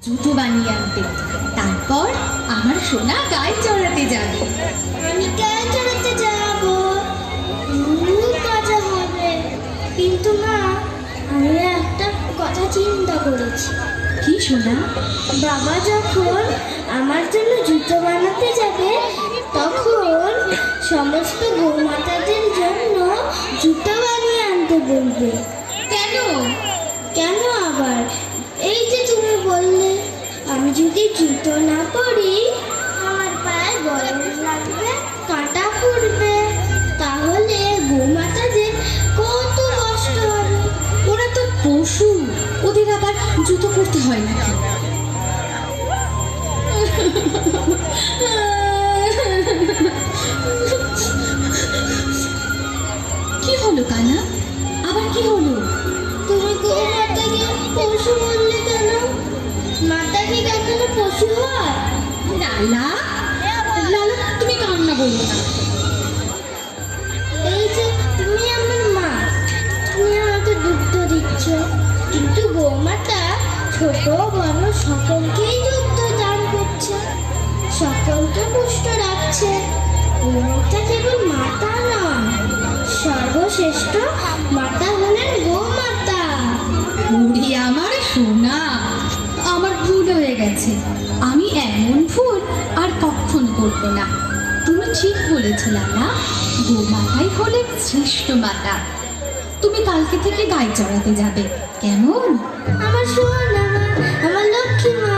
জুতো বানিয়ে আনতে, তারপর আমার সোনা গায়ে চড়াতে যাবে। আমি গায়ে চড়াতে যাবো, খুব মজা হবে। কিন্তু মা, আমি একটা কথা চিন্তা করেছি। কি সোনা? বাবা যখন আমার জন্য জুতো বানাতে যাবে, তখন সমস্ত গোমাতাদের জন্য জুতো বানিয়ে আনতে বলবে। কেন? কেন আবার? এই যে তুমি বললে, আমি যদি জুতো না পরি আমার পায়ে গরম লাগবে, কাঁটা পড়বে, তাহলে গোমাতাদের কত কষ্ট হবে। ওরা তো পশু, ওদের আবার জুতো পরতে হয় নাকি? কি হলো কানা? আবার কি হলো? তুমি গোমাতাকে পশু বললে কেন? মাতা কি কখনো পশু হয়? লালা, লালা, তুমি কান্না বলো না। এই যে তুমি আমার মা, তুমি আমাকে দুগ্ধ দিচ্ছ, কিন্তু গোমাতা ছোট বড় সকলকেই দুগ্ধ দান করছে, সকলকে পুষ্ট রাখছে। গোমাতা কেবল মাতা নয়, সর্বশ্রেষ্ঠ মাতা হলেন গোমাতা। ওরে আমার সোনা, আমার ভুল হয়ে গেছে। আমি এমন ভুল আর কখনো করবো না। তুমি ঠিক বলেছো লালা, গোমাতাই হলেন শ্রেষ্ঠ মাতা। তুমি কালকে থেকে গায়ে চড়াতে যাবে, কেমন? আমার সোনা মা, আমার লক্ষ্মী মা।